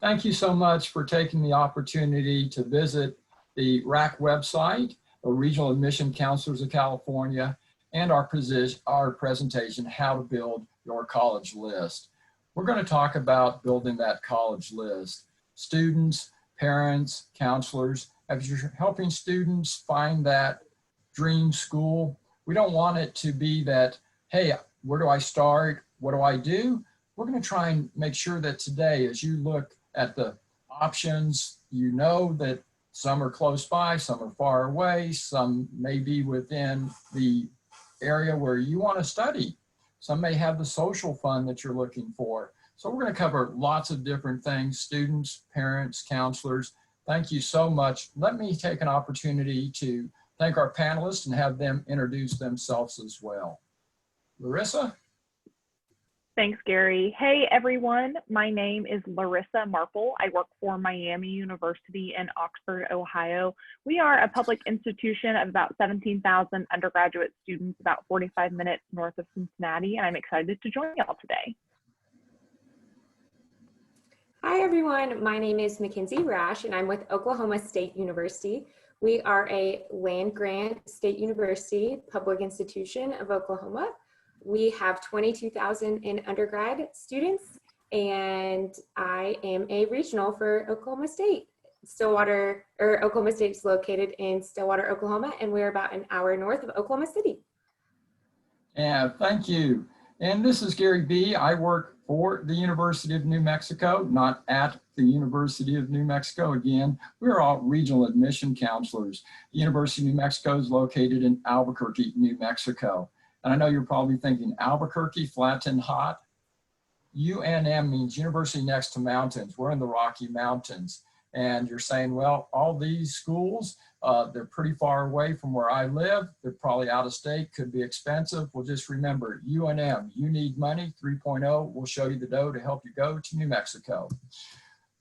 Thank you so much for taking the opportunity to visit the RACC website, the Regional Admission Counselors of California, and our presentation, How to Build Your College List. We're going to talk about building that college list. Students, parents, counselors, as you're helping students find that dream school, we don't want it to be that, hey, where do I start? What do I do? We're going to try and make sure that today, as you look at the options, you know that some are close by, some are far away, some may be within the area where you want to study. Some may have the social fund that you're looking for. So we're going to cover lots of different things, students, parents, counselors. Thank you so much. Let me take an opportunity to thank our panelists and have them introduce themselves as well. Larissa? Thanks, Gary. Hey, everyone. My name is Larissa Marple. I work for Miami University in Oxford, Ohio. We are a public institution of about 17,000 undergraduate students, about 45 minutes north of Cincinnati, and I'm excited to join y'all today. Hi, everyone. My name is Mackenzie Rash, and I'm with Oklahoma State University. We are a land-grant state university, public institution of Oklahoma. We have 22,000 in undergrad students, and I am a regional for Oklahoma State. Oklahoma State is located in Stillwater, Oklahoma, and we're about an hour north of Oklahoma City. Yeah, thank you. And this is Gary B. I work for the University of New Mexico, not at the University of New Mexico. Again, we're all regional admission counselors. The University of New Mexico is located in Albuquerque, New Mexico. And I know you're probably thinking, Albuquerque, flat and hot. UNM means University Next to Mountains. We're in the Rocky Mountains. And you're saying, well, all these schools, they're pretty far away from where I live. They're probably out of state, could be expensive. Well, just remember, UNM, you need money, 3.0. We'll show you the dough to help you go to New Mexico.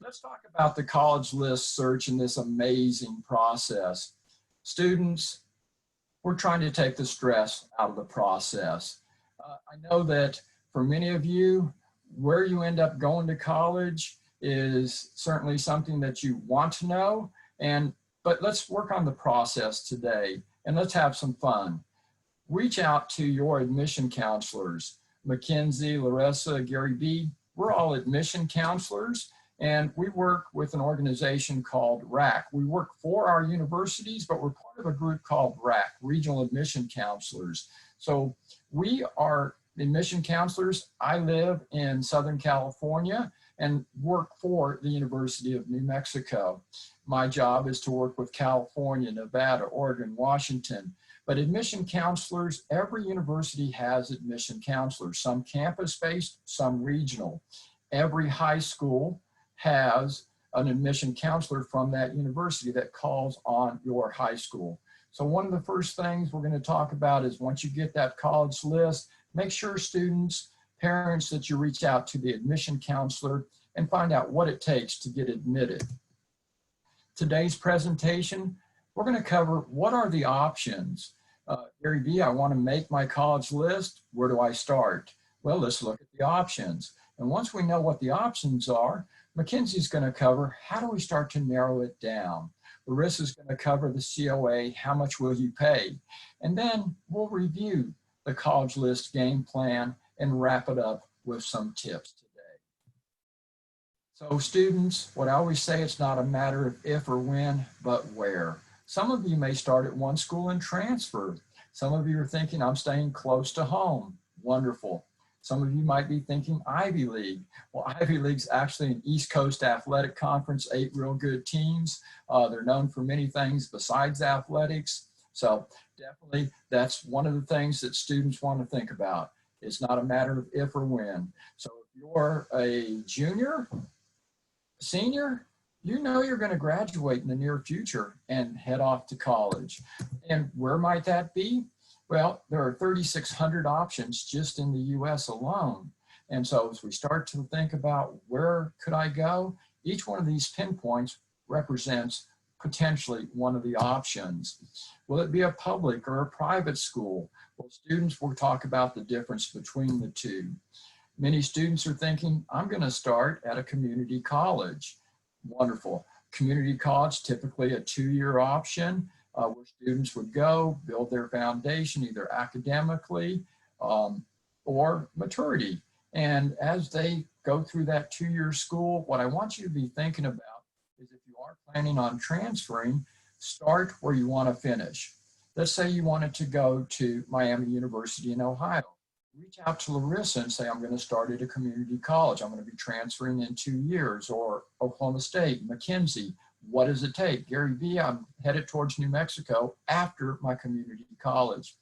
Let's talk about the college list search and this amazing process. Students, we're trying to take the stress out of the process. I know that for many of you, where you end up going to college is certainly something that you want to know, but let's work on the process today and let's have some fun. Reach out to your admission counselors. Mackenzie, Larissa, Gary B, we're all admission counselors, and we work with an organization called RACC. We work for our universities, but we're part of a group called RACC, Regional Admission Counselors. So we are admission counselors. I live in Southern California and work for the University of New Mexico. My job is to work with California, Nevada, Oregon, Washington. But admission counselors, every university has admission counselors, some campus-based, some regional. Every high school has an admission counselor from that university that calls on your high school. So one of the first things we're going to talk about is once you get that college list, make sure students, parents, that you reach out to the admission counselor and find out what it takes to get admitted. Today's presentation, we're going to cover what are the options. Gary B, I want to make my college list. Where do I start? Well, let's look at the options. And once we know what the options are, Mackenzie's going to cover how do we start to narrow it down. Larissa's going to cover the COA, how much will you pay? And then we'll review the college list game plan and wrap it up with some tips today. So students, what I always say, it's not a matter of if or when, but where. Some of you may start at one school and transfer. Some of you are thinking, I'm staying close to home. Wonderful. Some of you might be thinking Ivy League. Well, Ivy League's actually an East Coast athletic conference, 8 real good teams. They're known for many things besides athletics. So definitely that's one of the things that students want to think about. It's not a matter of if or when. So if you're a junior, senior, you know you're going to graduate in the near future and head off to college. And where might that be? Well, there are 3,600 options just in the US alone. And so as we start to think about where could I go, each one of these pinpoints represents potentially one of the options. Will it be a public or a private school? Well, students will talk about the difference between the two. Many students are thinking, I'm going to start at a community college. Wonderful. Community college, typically a 2-year option where students would go build their foundation either academically or maturity. And as they go through that 2-year school, what I want you to be thinking about is if you are planning on transferring, start where you want to finish. Let's say you wanted to go to Miami University in Ohio. Reach out to Larissa and say, I'm going to start at a community college. I'm going to be transferring in 2 years, or Oklahoma State, McKenzie. What does it take? Gary V, I'm headed towards New Mexico after my community college.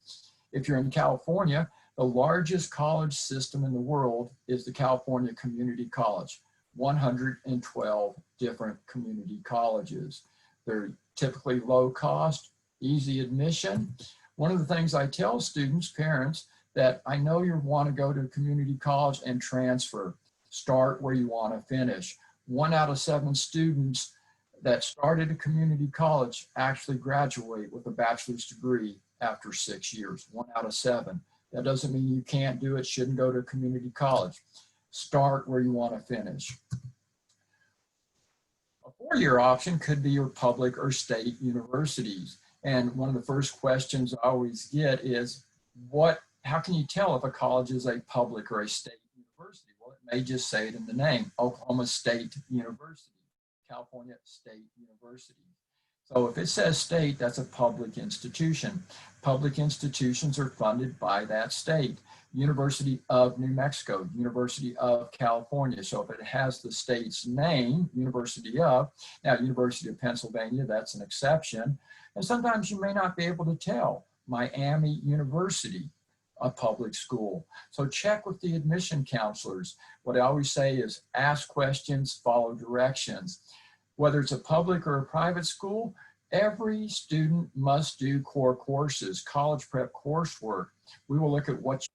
If you're in California, the largest college system in the world is the California Community College, 112 different community colleges. They're typically low cost, easy admission. One of the things I tell students, parents, that I know you want to go to community college and transfer. Start where you want to finish. 1 out of 7 students that started a community college actually graduate with a bachelor's degree after 6 years, 1 out of 7. That doesn't mean you can't do it, shouldn't go to community college. Start where you want to finish. A 4-year option could be your public or state universities. And one of the first questions I always get is, how can you tell if a college is a public or a state university? Well, it may just say it in the name, Oklahoma State University, California State University. So if it says state, that's a public institution. Public institutions are funded by that state. University of New Mexico, University of California. So if it has the state's name, University of, now University of Pennsylvania, that's an exception. And sometimes you may not be able to tell. Miami University, a public school. So check with the admission counselors. What I always say is ask questions, follow directions. Whether it's a public or a private school, every student must do core courses, college prep coursework. We will look at what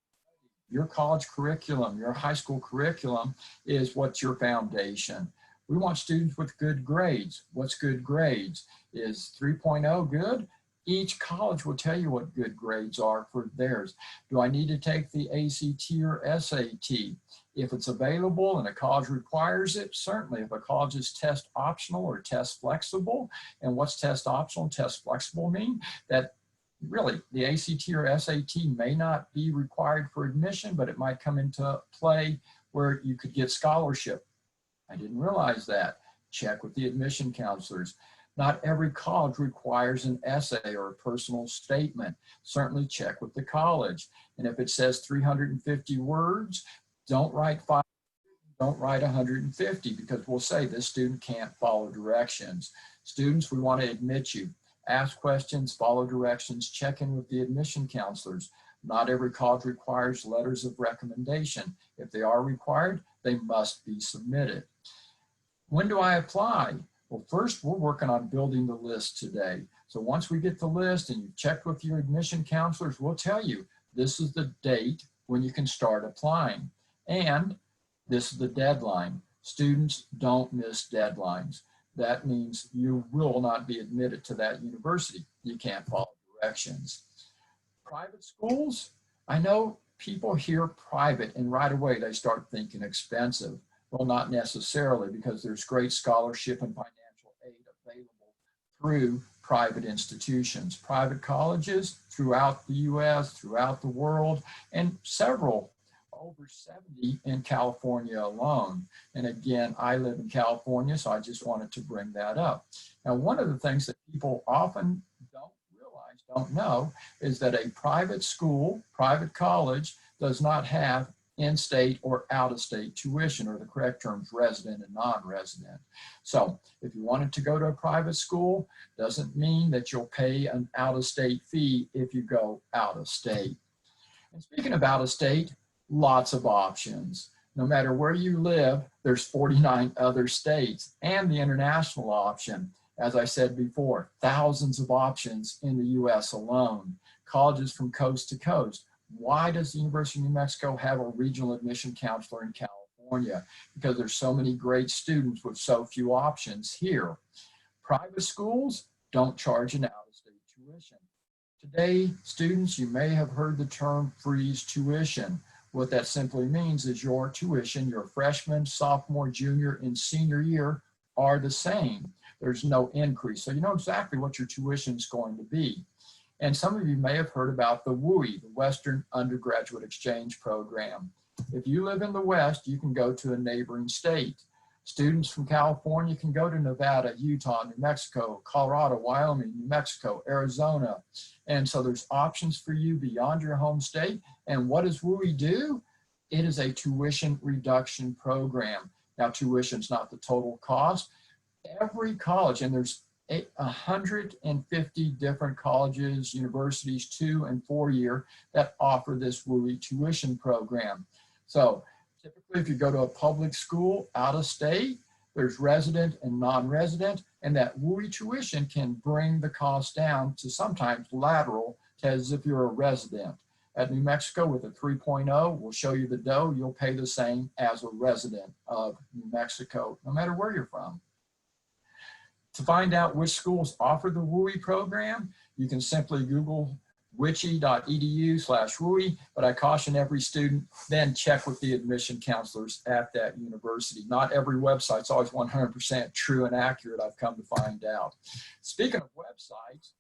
your college curriculum, your high school curriculum is what's your foundation. We want students with good grades. What's good grades? Is 3.0 good? Each college will tell you what good grades are for theirs. Do I need to take the ACT or SAT? If it's available and a college requires it, certainly. If a college is test optional or test flexible, and what's test optional and test flexible mean? That really the ACT or SAT may not be required for admission, but it might come into play where you could get scholarship. I didn't realize that. Check with the admission counselors. Not every college requires an essay or a personal statement. Certainly check with the college. And if it says 350 words, don't write 5, don't write 150, because we'll say this student can't follow directions. Students, we want to admit you. Ask questions, follow directions, check in with the admission counselors. Not every college requires letters of recommendation. If they are required, they must be submitted. When do I apply? Well, first, we're working on building the list today. So once we get the list and you've checked with your admission counselors, we'll tell you this is the date when you can start applying. And this is the deadline. Students don't miss deadlines. That means you will not be admitted to that university. You can't follow directions. Private schools, I know people hear private and right away they start thinking expensive. Well, not necessarily, because there's great scholarship and financial aid available through private institutions, private colleges throughout the US, throughout the world, and several, over 70 in California alone. And again, I live in California, so I just wanted to bring that up. Now, one of the things that people often don't know, is that a private school, private college, does not have in-state or out-of-state tuition, or the correct terms, resident and non-resident. So if you wanted to go to a private school, doesn't mean that you'll pay an out-of-state fee if you go out-of-state. And speaking of out-of-state, lots of options. No matter where you live, there's 49 other states, and the international option. As I said before, thousands of options in the US alone. Colleges from coast to coast. Why does the University of New Mexico have a regional admission counselor in California? Because there's so many great students with so few options here. Private schools don't charge an out-of-state tuition. Today, students, you may have heard the term freeze tuition. What that simply means is your tuition, your freshman, sophomore, junior, and senior year are the same. There's no increase. So you know exactly what your tuition is going to be. And some of you may have heard about the WUI, the Western Undergraduate Exchange Program. If you live in the West, you can go to a neighboring state. Students from California can go to Nevada, Utah, New Mexico, Colorado, Wyoming, New Mexico, Arizona. And so there's options for you beyond your home state. And what does WUI do? It is a tuition reduction program. Now, tuition is not the total cost. Every college, and there's 150 different colleges, universities, 2- and 4-year, that offer this WUI tuition program. So typically, if you go to a public school out of state, there's resident and non-resident, and that WUI tuition can bring the cost down to sometimes lateral to as if you're a resident. At New Mexico with a 3.0, we'll show you the dough, you'll pay the same as a resident of New Mexico, no matter where you're from. To find out which schools offer the WUI program, you can simply Google wiche.edu/WUI, but I caution every student, then check with the admission counselors at that university. Not every website's always 100% true and accurate, I've come to find out. Speaking of websites,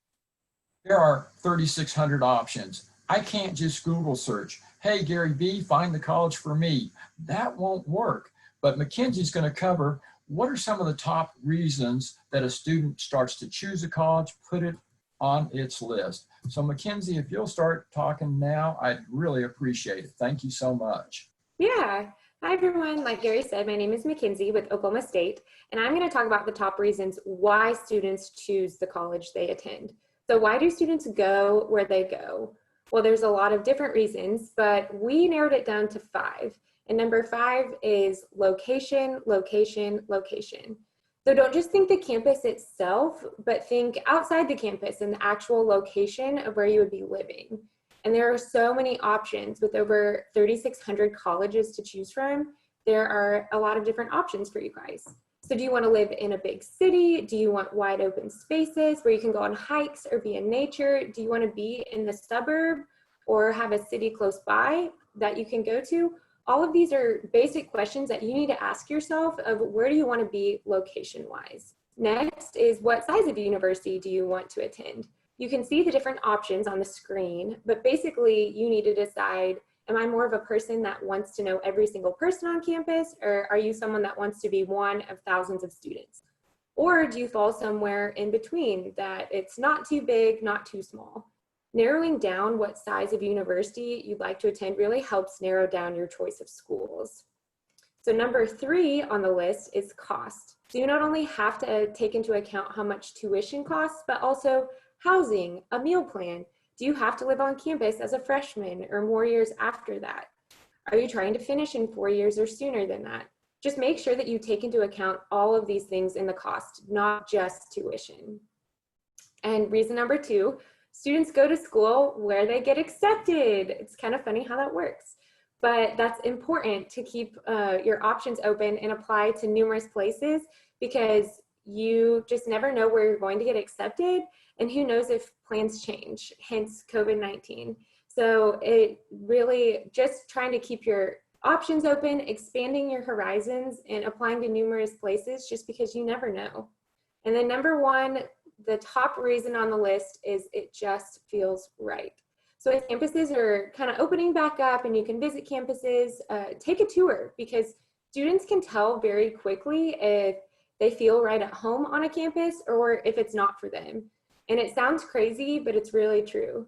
there are 3,600 options. I can't just Google search, hey, Gary B, find the college for me. That won't work, but Mackenzie's gonna cover what are some of the top reasons that a student starts to choose a college, put it on its list. So Mackenzie, if you'll start talking now, I'd really appreciate it. Thank you so much. Yeah. Hi, everyone. Like Gary said, my name is Mackenzie with Oklahoma State, and I'm going to talk about the top reasons why students choose the college they attend. So why do students go where they go? Well, there's a lot of different reasons, but we narrowed it down to 5. And number 5 is location, location, location. So don't just think the campus itself, but think outside the campus and the actual location of where you would be living. And there are so many options with over 3,600 colleges to choose from. There are a lot of different options for you guys. So do you want to live in a big city? Do you want wide open spaces where you can go on hikes or be in nature? Do you want to be in the suburb or have a city close by that you can go to? All of these are basic questions that you need to ask yourself of where do you want to be location-wise. Next is what size of university do you want to attend? You can see the different options on the screen, but basically you need to decide, am I more of a person that wants to know every single person on campus, or are you someone that wants to be one of thousands of students? Or do you fall somewhere in between, that it's not too big, not too small? Narrowing down what size of university you'd like to attend really helps narrow down your choice of schools. So number 3 on the list is cost. So you not only have to take into account how much tuition costs, but also housing, a meal plan. Do you have to live on campus as a freshman or more years after that? Are you trying to finish in 4 years or sooner than that? Just make sure that you take into account all of these things in the cost, not just tuition. And reason number 2, students go to school where they get accepted. It's kind of funny how that works, but that's important to keep your options open and apply to numerous places, because you just never know where you're going to get accepted, and who knows if plans change, hence COVID-19. So it really just trying to keep your options open, expanding your horizons, and applying to numerous places, just because you never know. And then number 1, the top reason on the list is it just feels right. So if campuses are kind of opening back up and you can visit campuses, take a tour, because students can tell very quickly if they feel right at home on a campus or if it's not for them. And it sounds crazy, but it's really true.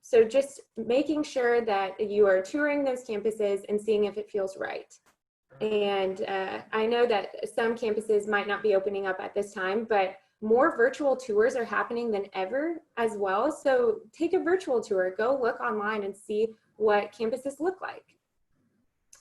So just making sure that you are touring those campuses and seeing if it feels right. And I know that some campuses might not be opening up at this time, but more virtual tours are happening than ever as well. So take a virtual tour, go look online and see what campuses look like.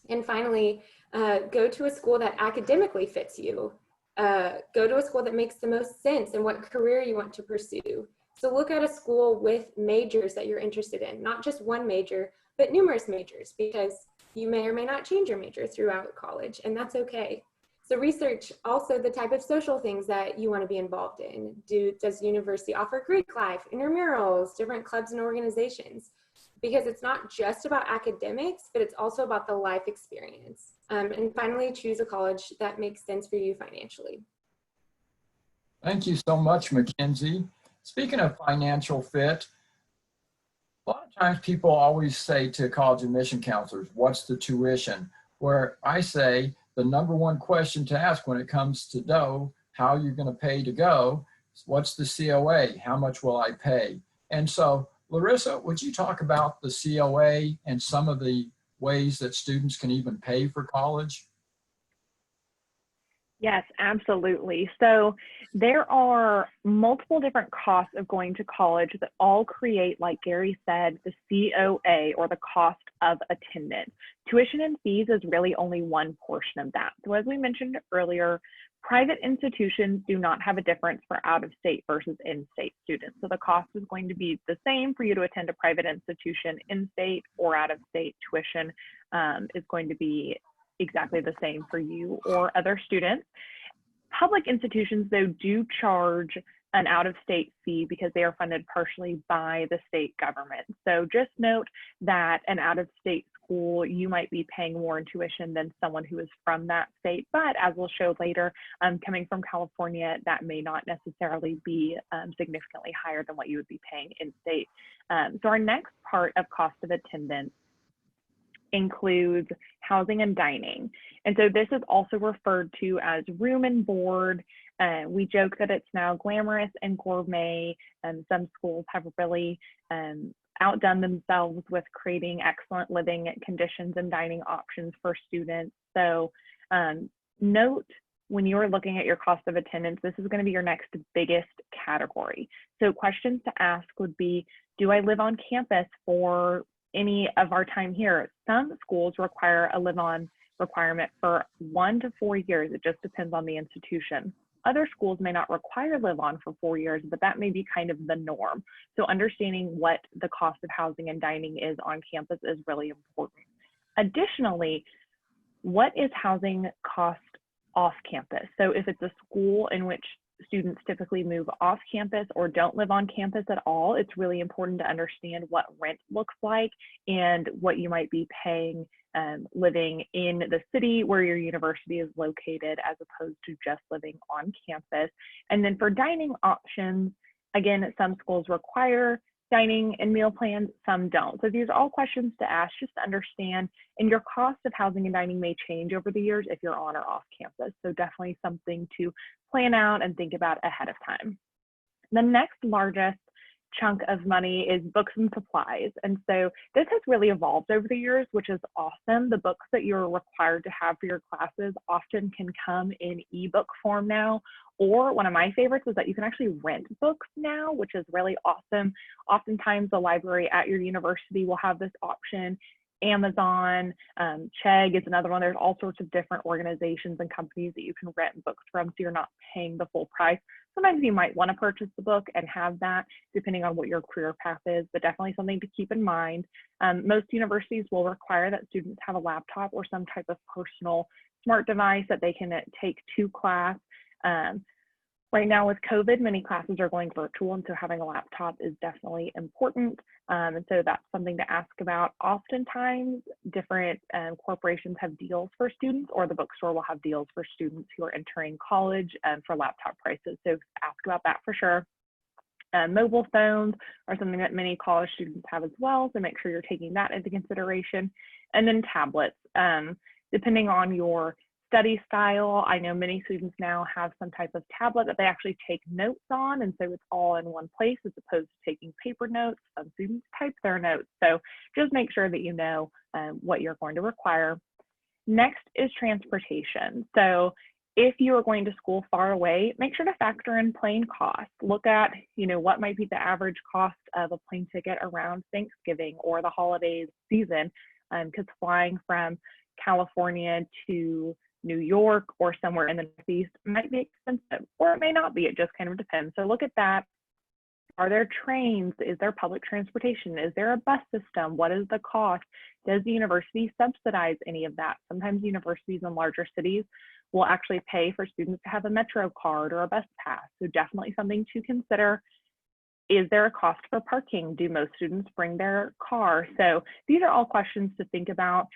And finally, go to a school that academically fits you. Go to a school that makes the most sense and what career you want to pursue. So look at a school with majors that you're interested in, not just one major, but numerous majors, because you may or may not change your major throughout college, and that's okay. So research also the type of social things that you want to be involved in. Does the university offer Greek life, intramurals, different clubs and organizations? because it's not just about academics, but it's also about the life experience. And finally, choose a college that makes sense for you financially. Thank you so much, Mackenzie. Speaking of financial fit, a lot of times people always say to college admission counselors, what's the tuition? Where I say the number one question to ask when it comes to dough, how you're going to pay to go, is what's the COA? How much will I pay? And so, Larissa, would you talk about the COA and some of the ways that students can even pay for college? Yes, absolutely. So there are multiple different costs of going to college that all create, like Gary said, the COA, or the cost of attendance. Tuition and fees is really only one portion of that. So as we mentioned earlier, private institutions do not have a difference for out-of-state versus in-state students. So the cost is going to be the same for you to attend a private institution. In-state or out-of-state tuition is going to be exactly the same for you or other students. Public institutions, though, do charge an out-of-state fee because they are funded partially by the state government. So just note that an out-of-state school, you might be paying more in tuition than someone who is from that state. But as we'll show later, coming from California, that may not necessarily be significantly higher than what you would be paying in state. So our next part of cost of attendance includes housing and dining. And so this is also referred to as room and board. We joke that it's now glamorous and gourmet, and some schools have really outdone themselves with creating excellent living conditions and dining options for students. So note when you're looking at your cost of attendance, this is going to be your next biggest category. So questions to ask would be, do I live on campus for any of our time here? Some schools require a live-on requirement for 1 to 4 years. It just depends on the institution. Other schools may not require live-on for 4 years, but that may be kind of the norm. So understanding what the cost of housing and dining is on campus is really important. Additionally, what is housing cost off campus? So if it's a school in which students typically move off campus or don't live on campus at all, it's really important to understand what rent looks like and what you might be paying living in the city where your university is located, as opposed to just living on campus. And then for dining options, again, some schools require dining and meal plans, some don't. So these are all questions to ask just to understand, and your cost of housing and dining may change over the years if you're on or off campus. So definitely something to plan out and think about ahead of time. The next largest chunk of money is books and supplies. And so this has really evolved over the years, which is awesome. The books that you're required to have for your classes often can come in ebook form now, or one of my favorites is that you can actually rent books now, which is really awesome. Oftentimes the library at your university will have this option. Amazon, Chegg is another one. There's all sorts of different organizations and companies that you can rent books from, so you're not paying the full price. Sometimes you might want to purchase the book and have that depending on what your career path is, but definitely something to keep in mind. Most universities will require that students have a laptop or some type of personal smart device that they can take to class. Right now with COVID, many classes are going virtual, and so having a laptop is definitely important. And so that's something to ask about. Oftentimes, different corporations have deals for students, or the bookstore will have deals for students who are entering college for laptop prices. So ask about that for sure. Mobile phones are something that many college students have as well, so make sure you're taking that into consideration. And then tablets, depending on your study style. I know many students now have some type of tablet that they actually take notes on, and so it's all in one place as opposed to taking paper notes. Some students type their notes, so just make sure that you know what you're going to require. Next is transportation. So if you are going to school far away, make sure to factor in plane costs. Look at, what might be the average cost of a plane ticket around Thanksgiving or the holiday season, because flying from California to New York or somewhere in the Northeast might be expensive, or it may not be. It just kind of depends. So look at that. Are there trains? Is there public transportation? Is there a bus system? What is the cost? Does the university subsidize any of that? Sometimes universities in larger cities will actually pay for students to have a Metro card or a bus pass. So definitely something to consider. Is there a cost for parking? Do most students bring their car? So these are all questions to think about.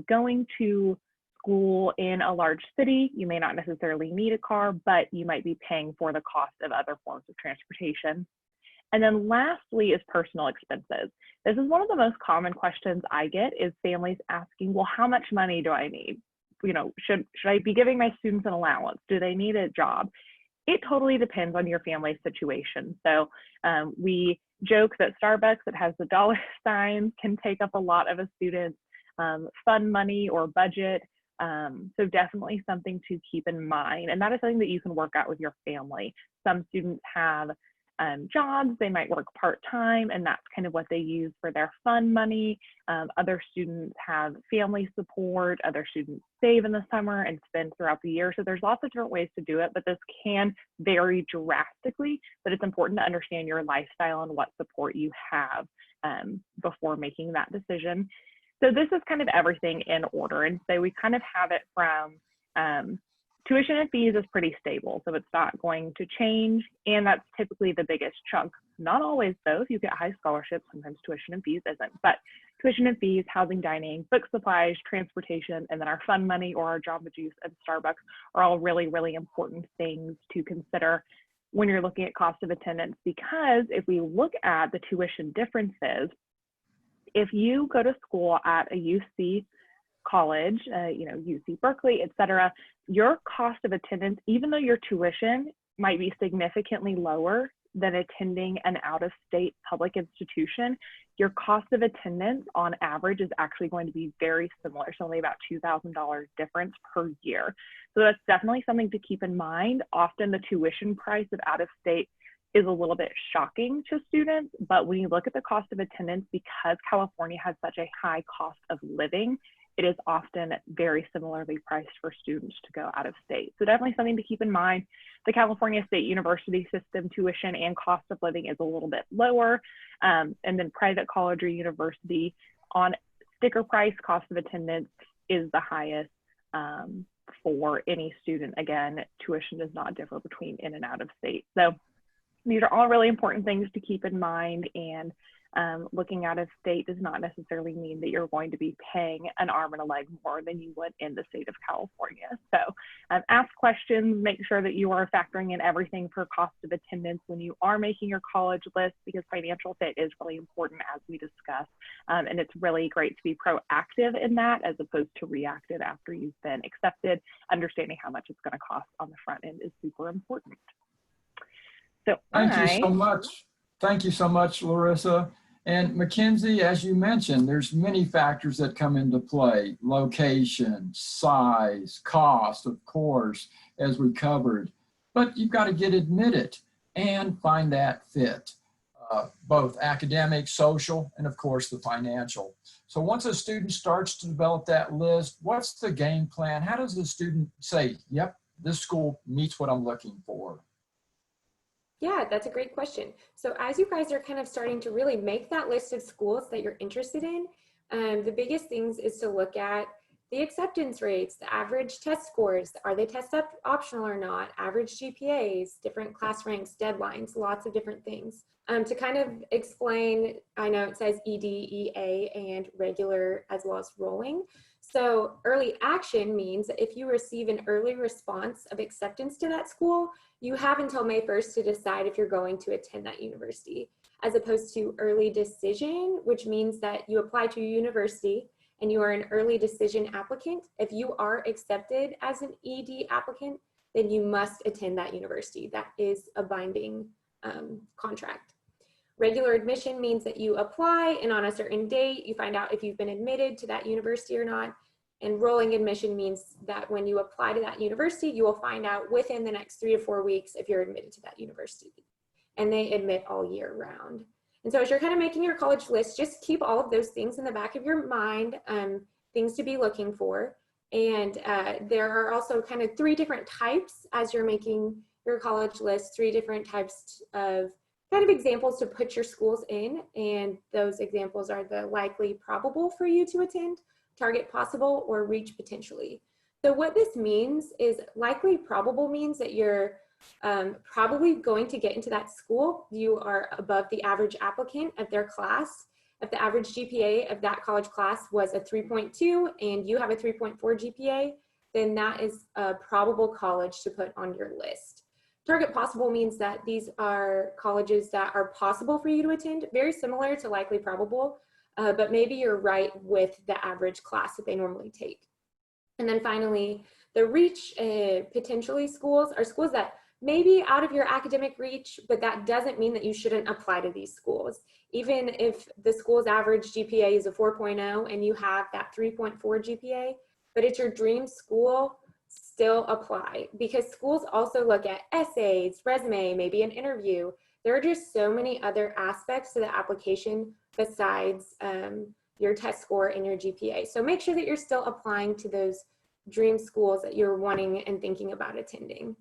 Going to school in a large city, you may not necessarily need a car, but you might be paying for the cost of other forms of transportation. And then lastly is personal expenses. This is one of the most common questions I get, is families asking, well, how much money do I need? You know, should I be giving my students an allowance? Do they need a job? It totally depends on your family's situation. So we joke that Starbucks that has the dollar sign can take up a lot of a student's fund money or budget. So definitely something to keep in mind. And that is something that you can work out with your family. Some students have jobs, they might work part-time, and that's kind of what they use for their fund money. Other students have family support, other students save in the summer and spend throughout the year. So there's lots of different ways to do it, but this can vary drastically, but it's important to understand your lifestyle and what support you have before making that decision. So this is kind of everything in order. And so we kind of have it from tuition and fees is pretty stable, so it's not going to change, and that's typically the biggest chunk. Not always though. If you get high scholarships, sometimes tuition and fees isn't, but tuition and fees, housing, dining, book supplies, transportation, and then our fund money or our Jamba Juice and Starbucks are all really, really important things to consider when you're looking at cost of attendance, because if we look at the tuition differences, if you go to school at a UC college, you know, UC Berkeley, et cetera, your cost of attendance, even though your tuition might be significantly lower than attending an out-of-state public institution, your cost of attendance on average is actually going to be very similar. It's only about $2,000 difference per year. So that's definitely something to keep in mind. Often the tuition price of out-of-state is a little bit shocking to students, but when you look at the cost of attendance, because California has such a high cost of living, it is often very similarly priced for students to go out of state. So definitely something to keep in mind. The California State University system tuition and cost of living is a little bit lower. And then private college or university on sticker price, cost of attendance is the highest for any student. Again, tuition does not differ between in and out of state. So these are all really important things to keep in mind, and looking out of state does not necessarily mean that you're going to be paying an arm and a leg more than you would in the state of California. So ask questions, make sure that you are factoring in everything for cost of attendance when you are making your college list, because financial fit is really important, as we discussed. And it's really great to be proactive in that as opposed to reactive after you've been accepted. Understanding how much it's going to cost on the front end is super important. So thank you so much. Thank you so much, Larissa. And Mackenzie, as you mentioned, there's many factors that come into play: location, size, cost, of course, as we covered. But you've got to get admitted and find that fit, both academic, social, and of course the financial. So once a student starts to develop that list, what's the game plan? How does the student say, yep, this school meets what I'm looking for? Yeah, that's a great question. So as you guys are kind of starting to really make that list of schools that you're interested in, the biggest things is to look at the acceptance rates, the average test scores, are they test optional or not, average GPAs, different class ranks, deadlines, lots of different things. To kind of explain, I know it says ED, EA, and regular as well as rolling. So early action means that if you receive an early response of acceptance to that school, you have until May 1st to decide if you're going to attend that university, as opposed to early decision, which means that you apply to a university and you are an early decision applicant. If you are accepted as an ED applicant, then you must attend that university. That is a binding contract. Regular admission means that you apply and on a certain date, you find out if you've been admitted to that university or not. And rolling admission means that when you apply to that university, you will find out within the next 3 to 4 weeks if you're admitted to that university. And they admit all year round. And so as you're kind of making your college list, just keep all of those things in the back of your mind, things to be looking for. And there are also kind of 3 different types as you're making your college list, 3 different types of kind of examples to put your schools in. And those examples are the likely probable for you to attend, target possible, or reach potentially. So what this means is likely probable means that you're probably going to get into that school, you are above the average applicant of their class. If the average GPA of that college class was a 3.2 and you have a 3.4 GPA, then that is a probable college to put on your list. Target possible means that these are colleges that are possible for you to attend, very similar to likely probable, but maybe you're right with the average class that they normally take. And then finally, the reach potentially schools are schools that may be out of your academic reach, but that doesn't mean that you shouldn't apply to these schools. Even if the school's average GPA is a 4.0 and you have that 3.4 GPA, but it's your dream school, still apply, because schools also look at essays, resume, maybe an interview. There are just so many other aspects to the application besides your test score and your GPA. So make sure that you're still applying to those dream schools that you're wanting and thinking about attending.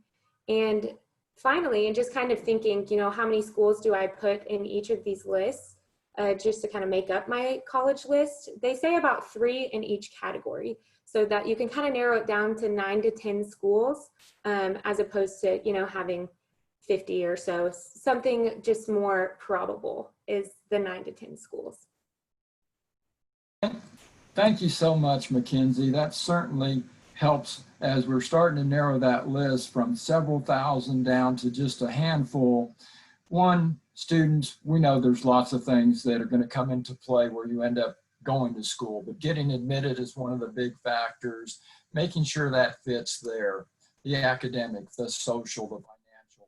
And finally, and just kind of thinking, you know, how many schools do I put in each of these lists just to kind of make up my college list? They say about 3 in each category, so that you can kind of narrow it down to 9 to 10 schools as opposed to, you know, having 50 or so. Something just more probable is the 9 to 10 schools. Thank you so much, Mackenzie. That certainly helps as we're starting to narrow that list from several thousand down to just a handful. One, students, we know there's lots of things that are going to come into play where you end up going to school, but getting admitted is one of the big factors, making sure that fits there, the academic, the social, the financial.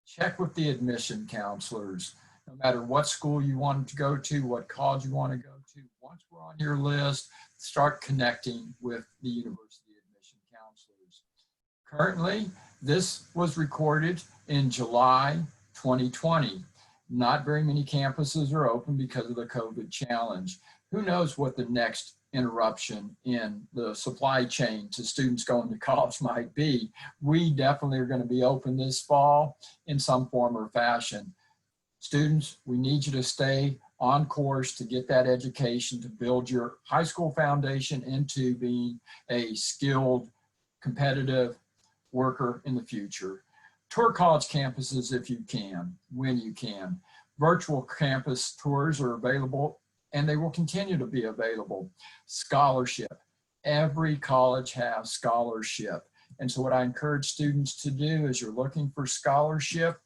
Check with the admission counselors, no matter what school you want to go to, what college you want to go to. Once we're on your list, start connecting with the university admission counselors. Currently, this was recorded in July 2020. Not very many campuses are open because of the COVID challenge. Who knows what the next interruption in the supply chain to students going to college might be. We definitely are going to be open this fall in some form or fashion. Students, we need you to stay on course to get that education, to build your high school foundation into being a skilled, competitive worker in the future. Tour college campuses if you can, when you can. Virtual campus tours are available and they will continue to be available. Scholarship. Every college has scholarship. And so what I encourage students to do is you're looking for scholarship,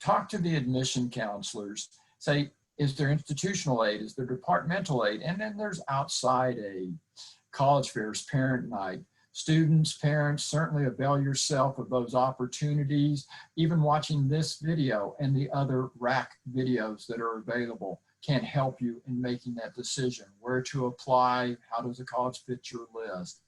talk to the admission counselors. Say, is there institutional aid? Is there departmental aid? And then there's outside aid. College fairs, parent night. Students, parents, certainly avail yourself of those opportunities. Even watching this video and the other RACC videos that are available can help you in making that decision. Where to apply, how does a college fit your list?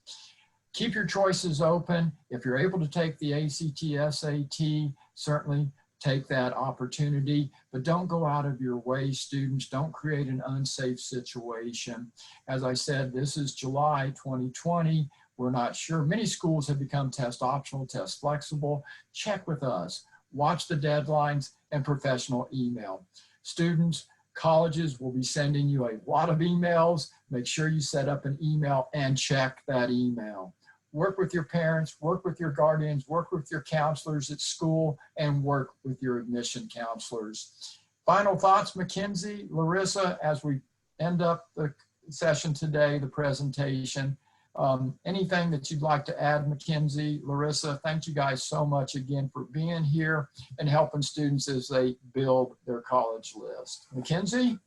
Keep your choices open. If you're able to take the ACT, SAT, certainly take that opportunity, but don't go out of your way, students. Don't create an unsafe situation. As I said, this is July 2020. We're not sure. Many schools have become test optional, test flexible. Check with us. Watch the deadlines and professional email. Students, colleges will be sending you a lot of emails. Make sure you set up an email and check that email. Work with your parents, work with your guardians, work with your counselors at school, and work with your admission counselors. Final thoughts, Mackenzie, Larissa, as we end up the session today, the presentation. Anything that you'd like to add, Mackenzie, Larissa? Thank you guys so much again for being here and helping students as they build their college list. Mackenzie?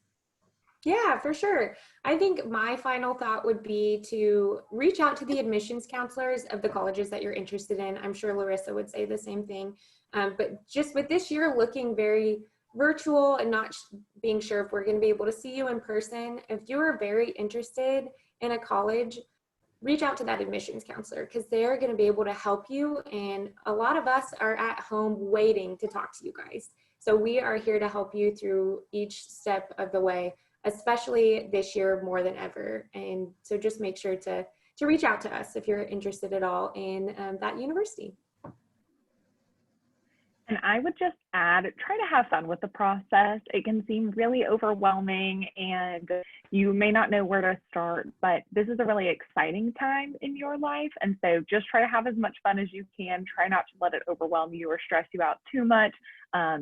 Yeah, for sure. I think my final thought would be to reach out to the admissions counselors of the colleges that you're interested in. I'm sure Larissa would say the same thing. But just with this year looking very virtual and not being sure if we're going to be able to see you in person, if you are very interested in a college, reach out to that admissions counselor because they're going to be able to help you. And a lot of us are at home waiting to talk to you guys. So we are here to help you through each step of the way, especially this year more than ever. And so just make sure to reach out to us if you're interested at all in that university. And I would just add, try to have fun with the process. It can seem really overwhelming and you may not know where to start, but this is a really exciting time in your life. And so just try to have as much fun as you can. Try not to let it overwhelm you or stress you out too much,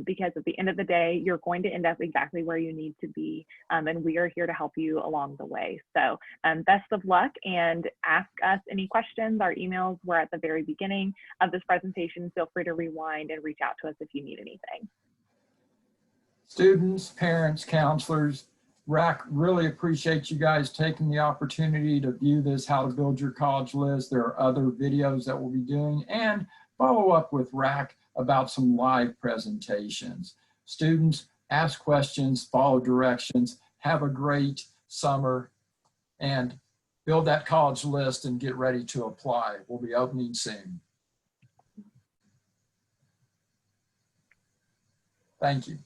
because at the end of the day, you're going to end up exactly where you need to be. And we are here to help you along the way. So best of luck, and ask us any questions. Our emails were at the very beginning of this presentation. Feel free to rewind and reach out to us if you need anything. Students, parents, counselors, RACC really appreciate you guys taking the opportunity to view this How to Build Your College List. There are other videos that we'll be doing, and follow up with RACC about some live presentations. Students, ask questions, follow directions, have a great summer, and build that college list and get ready to apply. We'll be opening soon. Thank you.